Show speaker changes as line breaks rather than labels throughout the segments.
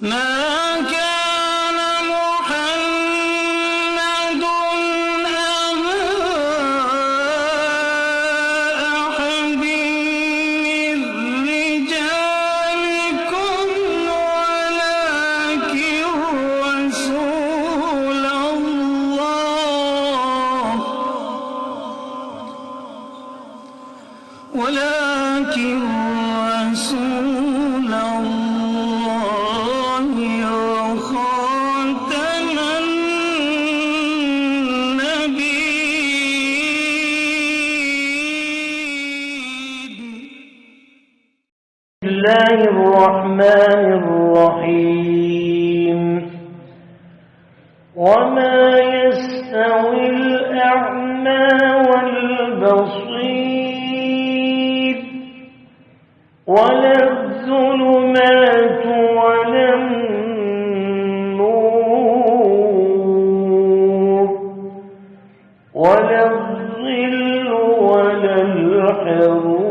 ما كان محمد أبا أحد من رجالكم ولكن رسول الله وخاتم النبيين.
بسم الله الرحمن الرحيم. وما يستوي الأعمى والبصير ولا الظلمات ولا النور ولا الظل ولا الحرور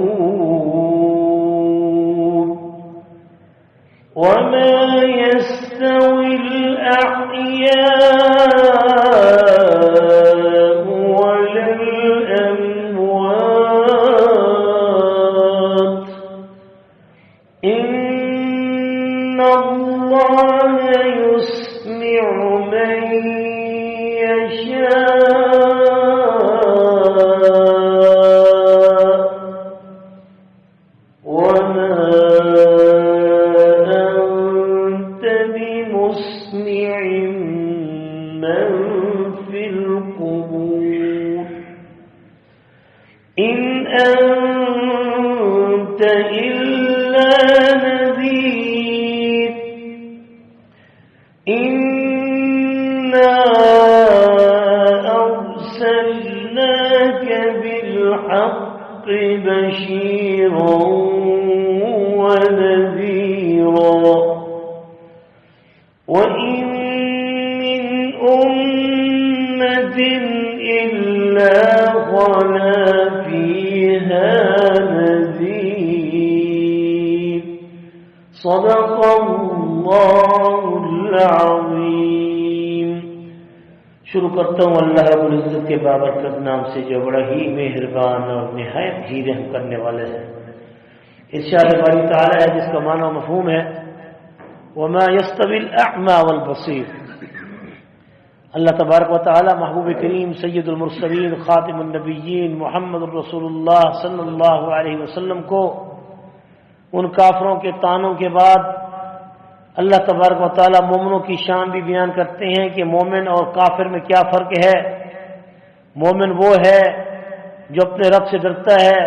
وما يستوي الأحياء ولا الأموات إن الله يسمع من يشاء وما أنت بمسمع من في القبور إن أنت إلا نذير إنا أرسلناك بالحق بشيرا ونذيرا وإن من أمة إلا خلا فيها نذير. صدق الله العظیم. شروع کرتا ہوں اللہ رب العزت کے بابرکت نام سے جو بڑا ہی مہربان اور نہایت ہی رحم کرنے والے ہیں. ارشاد باری تعالی ہے جس کا معنی و مفہوم ہے وما يستوي الاعمى والبصير. اللہ تبارک و تعالی محبوب کریم سید المرسلین خاتم النبیین محمد الرسول اللہ صلی اللہ علیہ وسلم کو ان کافروں کے طعنوں کے بعد اللہ تبارک و تعالی مومنوں کی شان بھی بیان کرتے ہیں کہ مومن اور کافر میں کیا فرق ہے. مومن وہ ہے جو اپنے رب سے ڈرتا ہے،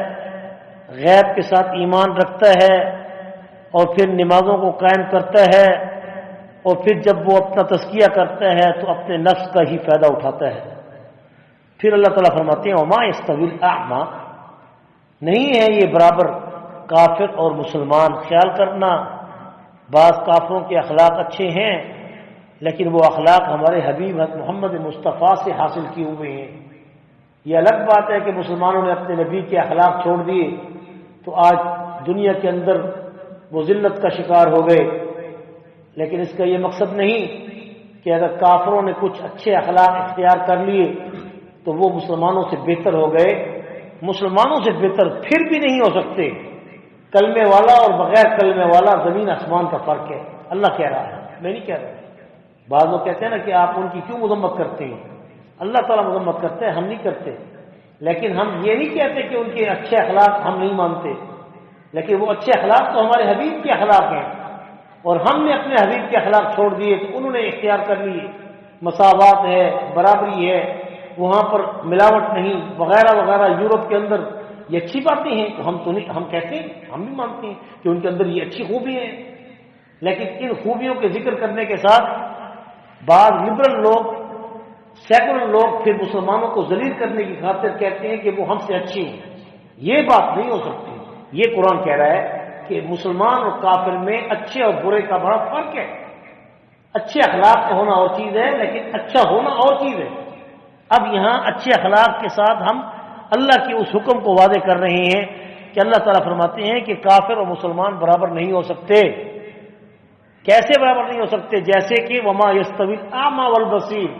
غیب کے ساتھ ایمان رکھتا ہے اور پھر نمازوں کو قائم کرتا ہے، اور پھر جب وہ اپنا تزکیہ کرتا ہے تو اپنے نفس کا ہی فائدہ اٹھاتا ہے. پھر اللہ تعالیٰ فرماتے ہیں وما يستوي الأعمى، نہیں ہے یہ برابر کافر اور مسلمان. خیال کرنا بعض کافروں کے اخلاق اچھے ہیں لیکن وہ اخلاق ہمارے حبیب محمد مصطفیٰ سے حاصل کیے ہوئے ہیں. یہ الگ بات ہے کہ مسلمانوں نے اپنے نبی کے اخلاق چھوڑ دیے تو آج دنیا کے اندر وہ ذلت کا شکار ہو گئے، لیکن اس کا یہ مقصد نہیں کہ اگر کافروں نے کچھ اچھے اخلاق اختیار کر لیے تو وہ مسلمانوں سے بہتر ہو گئے. مسلمانوں سے بہتر پھر بھی نہیں ہو سکتے. کلمے والا اور بغیر کلمے والا زمین آسمان کا فرق ہے. اللہ کہہ رہا ہے، میں نہیں کہہ رہا. بعض لوگ کہتے ہیں نا کہ آپ ان کی کیوں مذمت کرتے ہیں. اللہ تعالیٰ مذمت کرتے ہیں، ہم نہیں کرتے. لیکن ہم یہ نہیں کہتے کہ ان کے اچھے اخلاق ہم نہیں مانتے، لیکن وہ اچھے اخلاق تو ہمارے حبیب کے اخلاق ہیں اور ہم نے اپنے حبیب کے اخلاق چھوڑ دیے تو انہوں نے اختیار کر لیے. مساوات ہے، برابری ہے، وہاں پر ملاوٹ نہیں وغیرہ وغیرہ. یورپ کے اندر یہ اچھی باتیں ہیں تو ہم تو نہیں، ہم کہتے ہیں، ہم بھی مانتے ہیں کہ ان کے اندر یہ اچھی خوبی ہیں. لیکن ان خوبیوں کے ذکر کرنے کے ساتھ بعض لبرل لوگ، سیکولر لوگ پھر مسلمانوں کو ذلیل کرنے کی خاطر کہتے ہیں کہ وہ ہم سے اچھے ہیں. یہ بات نہیں ہو سکتی. یہ قرآن کہہ رہا ہے کہ مسلمان اور کافر میں اچھے اور برے کا بڑا فرق ہے. اچھے اخلاق کا ہونا اور چیز ہے لیکن اچھا ہونا اور چیز ہے. اب یہاں اچھے اخلاق کے ساتھ ہم اللہ کے اس حکم کو واضح کر رہے ہیں کہ اللہ تعالیٰ فرماتے ہیں کہ کافر اور مسلمان برابر نہیں ہو سکتے. کیسے برابر نہیں ہو سکتے؟ جیسے کہ وما یستوی الاعمی والبصیر،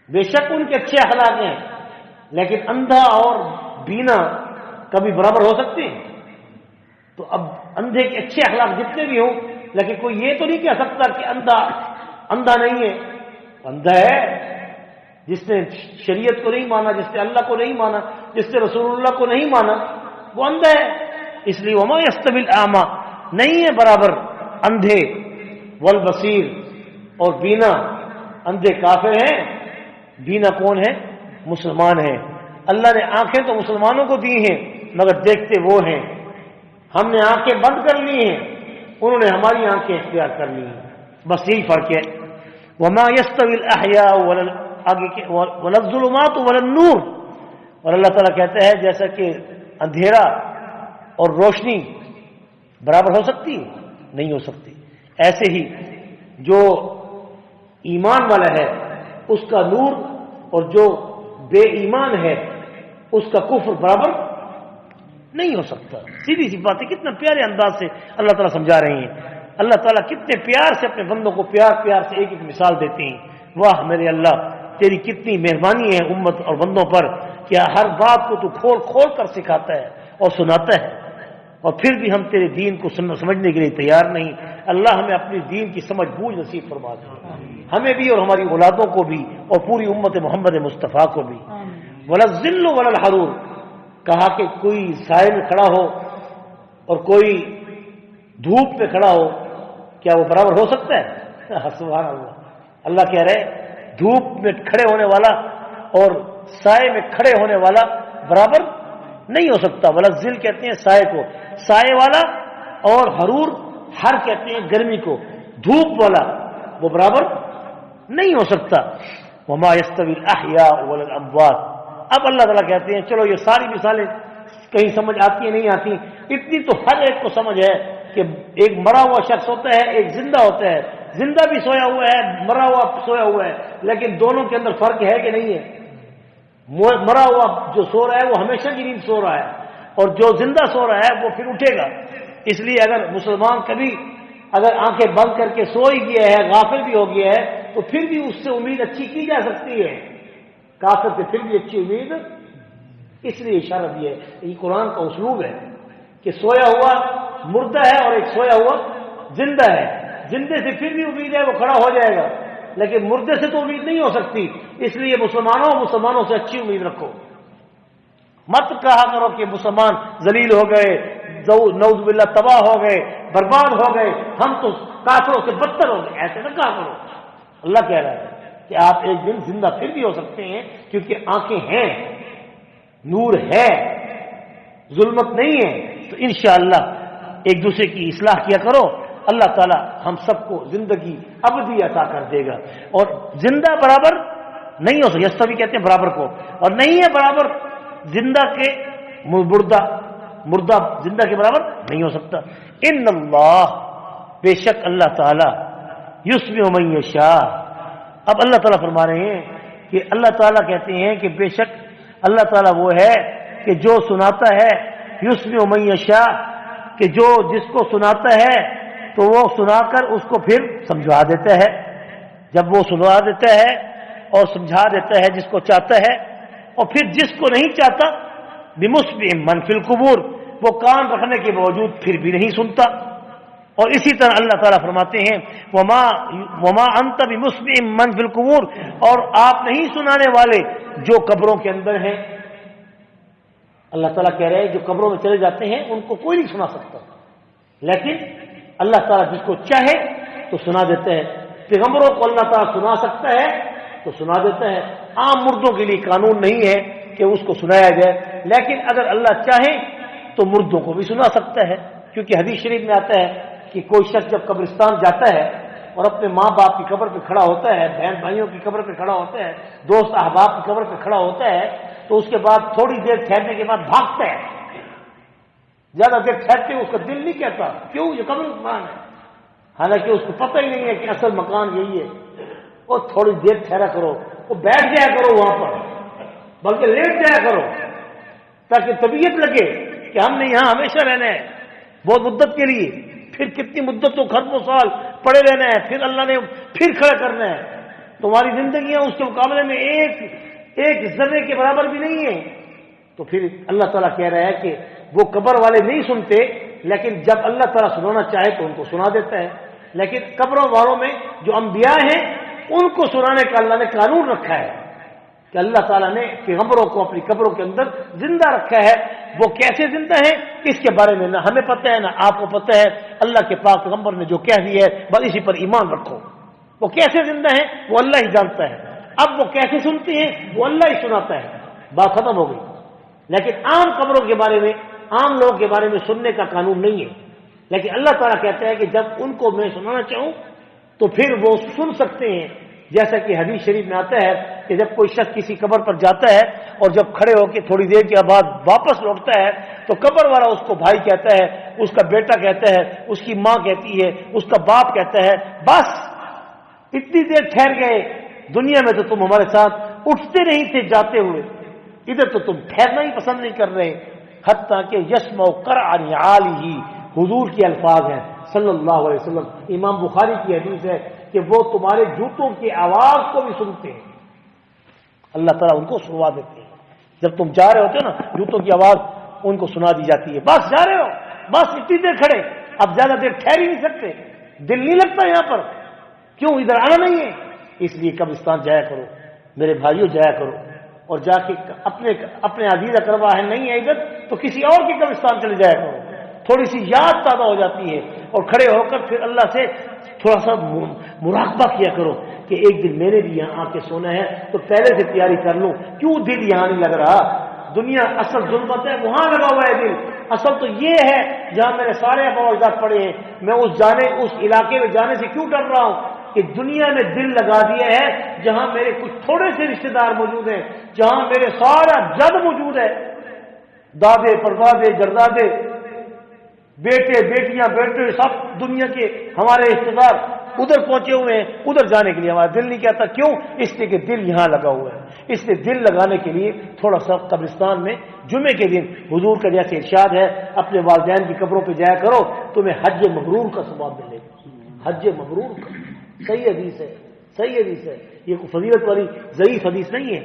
بے شک ان کے اچھے اخلاق ہیں، لیکن اندھا اور بینا کبھی برابر ہو سکتے ہیں؟ تو اب اندھے کے اچھے اخلاق جتنے بھی ہوں، لیکن کوئی یہ تو نہیں کہہ سکتا کہ اندھا نہیں ہے۔ اندھا ہے جس نے شریعت کو نہیں مانا، جس نے اللہ کو نہیں مانا، جس نے رسول اللہ کو نہیں مانا، وہ اندھا ہے۔ اس لیے وما یستوی الاعمی، نہیں ہے برابر اندھے، والبصیر، اور بینا۔ اندھے کافر ہیں، بینا کون ہے؟ مسلمان ہیں۔ اللہ نے آنکھیں تو مسلمانوں کو دی ہیں، مگر دیکھتے وہ ہیں۔ ہم نے آنکھیں بند کر لی ہیں، انہوں نے ہماری آنکھیں اختیار کر لی ہیں، بس یہی فرق ہے۔ وما یستوی الاحیاء ولا الظلمات ولا النور، اور اللہ تعالیٰ کہتا ہے جیسا کہ اندھیرا اور روشنی برابر ہو سکتی ہے؟ نہیں ہو سکتی۔ ایسے ہی جو ایمان والا ہے اس کا نور اور جو بے ایمان ہے اس کا کفر برابر نہیں ہو سکتا۔ سیدھی سی بات ہے، کتنا پیارے انداز سے اللہ تعالیٰ سمجھا رہے ہیں۔ اللہ تعالیٰ کتنے پیار سے اپنے بندوں کو پیار سے ایک ایک مثال دیتے ہیں۔ واہ میرے اللہ، تیری کتنی مہربانی ہے امت اور بندوں پر، کیا ہر بات کو تو کھول کھول کر سکھاتا ہے اور سناتا ہے، اور پھر بھی ہم تیرے دین کو سمجھنے کے لیے تیار نہیں۔ اللہ ہمیں اپنی دین کی سمجھ بوجھ نصیب فرما دے، ہمیں بھی اور ہماری اولادوں کو بھی اور پوری امت محمد مصطفیٰ کو بھی۔ ولا الظل ولا الحرور، کہا کہ کوئی سائے میں کھڑا ہو اور کوئی دھوپ میں کھڑا ہو، کیا وہ برابر ہو سکتا ہے؟ سبحان اللہ، اللہ کہہ رہے دھوپ میں کھڑے ہونے والا اور سائے میں کھڑے ہونے والا برابر نہیں ہو سکتا۔ ولا الظل کہتے ہیں سائے کو، سائے والا، اور حرور ہر کہتے ہیں گرمی کو، دھوپ والا، وہ برابر نہیں ہو سکتا۔ وما یستوی الاحیاء ولا الاموات، اب اللہ تعالیٰ کہتے ہیں چلو یہ ساری مثالیں کہیں سمجھ آتی ہیں نہیں آتی، اتنی تو ہر ایک کو سمجھ ہے کہ ایک مرا ہوا شخص ہوتا ہے، ایک زندہ ہوتا ہے، زندہ بھی سویا ہوا ہے، مرا ہوا سویا ہوا ہے، لیکن دونوں کے اندر فرق ہے کہ نہیں ہے؟ مرا ہوا جو سو رہا ہے وہ ہمیشہ کی نیند سو رہا ہے، اور جو زندہ سو رہا ہے وہ پھر اٹھے گا۔ اس لیے اگر مسلمان کبھی اگر آنکھیں بند کر کے سو ہی گیا ہے، غافل بھی ہو گیا ہے، تو پھر بھی اس سے امید اچھی کی جا سکتی ہے، کافر سے پھر بھی اچھی امید۔ اس لیے اشارہ دیا ہے، یہ قرآن کا اسلوب ہے کہ سویا ہوا مردہ ہے اور ایک سویا ہوا زندہ ہے، زندے سے پھر بھی امید ہے وہ کھڑا ہو جائے گا، لیکن مردے سے تو امید نہیں ہو سکتی۔ اس لیے مسلمانوں سے اچھی امید رکھو، مت کہا کرو کہ مسلمان ذلیل ہو گئے، نعوذ باللہ تباہ ہو گئے، برباد ہو گئے، ہم تو کافروں سے بدتر ہو گئے، ایسے نہ کہا کرو۔ اللہ کہہ رہا ہے کہ آپ ایک دن زندہ پھر بھی ہو سکتے ہیں، کیونکہ آنکھیں ہیں، نور ہے، ظلمت نہیں ہے۔ تو انشاءاللہ ایک دوسرے کی اصلاح کیا کرو، اللہ تعالی ہم سب کو زندگی ابدی عطا کر دے گا۔ اور زندہ برابر نہیں ہو سکتا، یستوی کہتے ہیں برابر کو، اور نہیں ہے برابر زندہ کے مردہ زندہ کے برابر نہیں ہو سکتا۔ ان اللہ، بے شک اللہ تعالی، یسمع من یشاء، اب اللہ تعالیٰ فرما رہے ہیں کہ اللہ تعالیٰ کہتے ہیں کہ بے شک اللہ تعالیٰ وہ ہے کہ جو سناتا ہے، یسمع من یشاء، کہ جو جس کو سناتا ہے تو وہ سنا کر اس کو پھر سمجھا دیتا ہے، جب وہ سنا دیتا ہے اور سمجھا دیتا ہے جس کو چاہتا ہے، اور پھر جس کو نہیں چاہتا بمسمع من فی القبور، وہ کان رکھنے کے باوجود پھر بھی نہیں سنتا۔ اور اسی طرح اللہ تعالیٰ فرماتے ہیں وما انت بمسمع من فی القبور، اور آپ نہیں سنانے والے جو قبروں کے اندر ہیں۔ اللہ تعالیٰ کہہ رہے ہیں جو قبروں میں چلے جاتے ہیں ان کو کوئی نہیں سنا سکتا، لیکن اللہ تعالیٰ جس کو چاہے تو سنا دیتا ہے۔ پیغمبروں کو اللہ تعالیٰ سنا سکتا ہے تو سنا دیتا ہے، عام مردوں کے لیے قانون نہیں ہے کہ اس کو سنایا جائے، لیکن اگر اللہ چاہے تو مردوں کو بھی سنا سکتا ہے، کیونکہ حدیث شریف میں آتا ہے کہ کوئی شخص جب قبرستان جاتا ہے اور اپنے ماں باپ کی قبر پہ کھڑا ہوتا ہے، بہن بھائیوں کی قبر پہ کھڑا ہوتا ہے، دوست احباب کی قبر پہ کھڑا ہوتا ہے، تو اس کے بعد تھوڑی دیر ٹھہرنے کے بعد بھاگتا ہے، زیادہ دیر ٹھہرتے اس کا دل نہیں کہتا، کیوں؟ یہ قبرستان ہے، حالانکہ اس کو پتہ ہی نہیں ہے کہ اصل مکان یہی ہے۔ اور تھوڑی دیر ٹھہرا کرو، وہ بیٹھ جایا کرو وہاں پر، بلکہ لیٹ جایا کرو، تاکہ طبیعت لگے کہ ہم نے یہاں ہمیشہ رہنا ہے، بہت مدت کے لیے۔ پھر کتنی مدتوں خربوں سال پڑے رہنا ہے، پھر اللہ نے پھر کھڑا کرنا ہے. تمہاری زندگیاں اس کے مقابلے میں ایک ذرے کے برابر بھی نہیں ہے. تو پھر اللہ تعالیٰ کہہ رہا ہے کہ وہ قبر والے نہیں سنتے، لیکن جب اللہ تعالیٰ سنانا چاہے تو ان کو سنا دیتا ہے. لیکن قبروں والوں میں جو انبیاء ہیں ان کو سنانے کا اللہ نے قانون رکھا ہے کہ اللہ تعالیٰ نے پیغمبروں کو اپنی قبروں کے اندر زندہ رکھا ہے. وہ کیسے زندہ ہیں اس کے بارے میں نہ ہمیں پتہ ہے نہ آپ کو پتہ ہے. اللہ کے پاک پیغمبر نے جو کہہ دیا ہے بس اسی پر ایمان رکھو. وہ کیسے زندہ ہیں وہ اللہ ہی جانتا ہے. اب وہ کیسے سنتے ہیں وہ اللہ ہی سناتا ہے. بات ختم ہو گئی. لیکن عام قبروں کے بارے میں، عام لوگوں کے بارے میں سننے کا قانون نہیں ہے. لیکن اللہ تعالیٰ کہتا ہے کہ جب ان کو میں سنانا چاہوں تو پھر وہ سن سکتے ہیں. جیسا کہ حدیث شریف میں آتا ہے کہ جب کوئی شخص کسی قبر پر جاتا ہے اور جب کھڑے ہو کے تھوڑی دیر کے بعد واپس لوٹتا ہے تو قبر والا اس کو بھائی کہتا ہے، اس کا بیٹا کہتا ہے، اس کی ماں کہتی ہے، اس کا باپ کہتا ہے، بس اتنی دیر ٹھہر گئے، دنیا میں تو تم ہمارے ساتھ اٹھتے نہیں تھے جاتے ہوئے، ادھر تو تم ٹھہرنا ہی پسند نہیں کر رہے. حتیٰ کہ یسمع قرع نعالہ، حضور کے الفاظ ہیں صلی اللہ علیہ وسلم. امام بخاری کی حدیث ہے کہ وہ تمہارے جوتوں کی آواز کو بھی سنتے ہیں. اللہ تعالیٰ ان کو سنوا دیتے ہیں. جب تم جا رہے ہوتے ہو نا جوتوں کی آواز ان کو سنا دی جاتی ہے. بس جا رہے ہو، بس اتنی دیر کھڑے، اب زیادہ دیر ٹھہر ہی نہیں سکتے، دل نہیں لگتا یہاں پر، کیوں ادھر آنا نہیں ہے؟ اس لیے قبرستان جایا کرو میرے بھائیوں، جایا کرو اور جا کے اپنے عزیز اقربا ہے نہیں ہے ادھر تو کسی اور کے قبرستان چلے جایا کرو. تھوڑی سی یاد تازہ ہو جاتی ہے اور کھڑے ہو کر پھر اللہ سے تھوڑا سا مراقبہ کیا کرو کہ ایک دن میں نے بھی یہاں آ کے سونا ہے تو پہلے سے تیاری کر لوں. کیوں دل یہاں نہیں لگ رہا؟ دنیا اصل ظلمت ہے وہاں لگا ہوا ہے دل. اصل تو یہ ہے جہاں میرے سارے ابا اجداد پڑے ہیں. میں اس علاقے میں جانے سے کیوں ڈر رہا ہوں کہ دنیا میں دل لگا دیا ہے جہاں میرے کچھ تھوڑے سے رشتہ دار موجود ہیں، جہاں میرے سارا جد موجود ہے، دادے پردادے جردادے بیٹے بیٹیاں بیٹے سب دنیا کے ہمارے رشتہ دار ادھر پہنچے ہوئے ہیں. ادھر جانے کے لیے ہمارا دل نہیں کہتا. کیوں؟ اس لیے کہ دل یہاں لگا ہوا ہے. اس لیے دل لگانے کے لیے تھوڑا سا قبرستان میں جمعے کے دن حضور کا جیسے ارشاد ہے اپنے والدین کی قبروں پہ جایا کرو، تمہیں حج مبرور کا ثواب ملے گا. حج مبرور کا صحیح حدیث ہے، صحیح حدیث ہے. یہ کوئی فضیلت والی ضعیف حدیث نہیں ہے.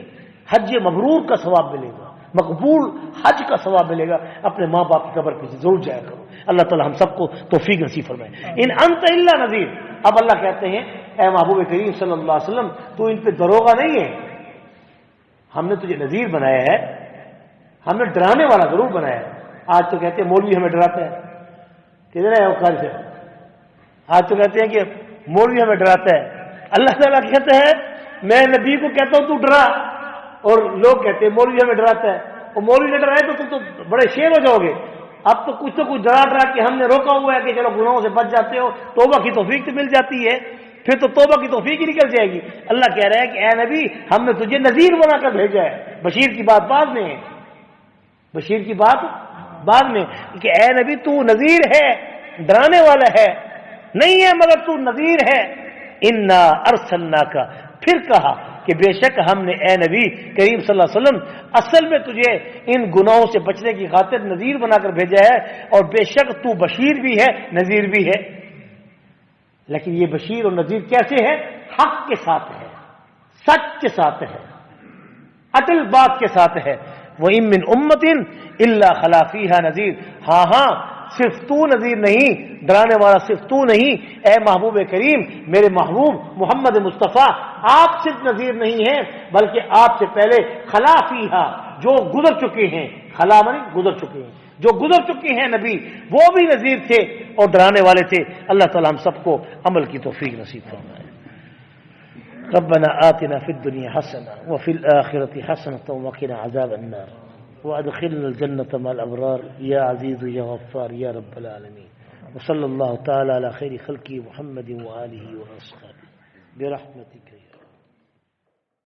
حج مبرور کا ثواب ملے گا، مقبول حج کا ثواب ملے گا. اپنے ماں باپ کی قبر پہ ضرور جایا کرو. اللہ تعالی ہم سب کو توفیق نصیب فرمائے. ان انت الا نذیر. اب اللہ کہتے ہیں اے محبوب کریم صلی اللہ علیہ وسلم تو ان پہ دروغہ نہیں ہے، ہم نے تجھے نذیر بنایا ہے، ہم نے ڈرانے والا ضرور بنایا ہے. آج تو کہتے ہیں مولوی ہمیں ڈراتا ہے، کدھر ہے اوقات سے؟ آج تو کہتے ہیں کہ مولوی ہمیں ڈراتا ہے. اللہ تعالیٰ کہتے ہیں میں نبی کو کہتا ہوں تو ڈرا، اور لوگ کہتے ہیں مولوی ہمیں ڈراتا ہے. اور مولوی نے ڈرائے تو تم تو بڑے شیر ہو جاؤ گے. اب تو کچھ ڈرا کے ہم نے روکا ہوا ہے کہ چلو گناہوں سے بچ جاتے ہو، توبہ کی توفیق تو مل جاتی ہے، پھر تو توبہ کی توفیق ہی نکل جائے گی. اللہ کہہ رہا ہے کہ اے نبی ہم نے تجھے نذیر بنا کر بھیجا ہے. بشیر کی بات بعد میں ہے، بشیر کی بات بعد میں کہ اے نبی تو نذیر ہے، ڈرانے والا ہے نہیں ہے مگر تو نذیر ہے. انا ارسلناک، پھر کہا کہ بے شک ہم نے اے نبی کریم صلی اللہ علیہ وسلم اصل میں تجھے ان گناہوں سے بچنے کی خاطر نذیر بنا کر بھیجا ہے، اور بے شک تو بشیر بھی ہے نذیر بھی ہے. لیکن یہ بشیر اور نذیر کیسے ہے؟ حق کے ساتھ ہے، سچ کے ساتھ ہے، اٹل بات کے ساتھ ہے. وَإِن مِّنْ أُمَّةٍ إِلَّا خَلَا فِيهَا نَذِيرٌ. ہاں صرف تو نذیر نہیں، ڈرانے والا صرف تو نہیں اے محبوب کریم، میرے محبوب محمد مصطفیٰ، آپ صرف نذیر نہیں ہیں بلکہ آپ سے پہلے خلا فیہا جو گزر چکے ہیں، خلا معنی گزر چکے ہیں، جو گزر چکے ہیں نبی وہ بھی نذیر تھے اور ڈرانے والے تھے. اللہ تعالی ہم سب کو عمل کی توفیق نصیب فرمائے. ربنا آتنا في الدنيا حسنة وفي الآخرة حسنة وقنا عذاب النار وأدخلنا الجنة مع الأبرار يا عزيز يا غفار يا رب العالمين. وصلى الله تعالى على خير خلقه محمد وآله وأصحابه برحمتك.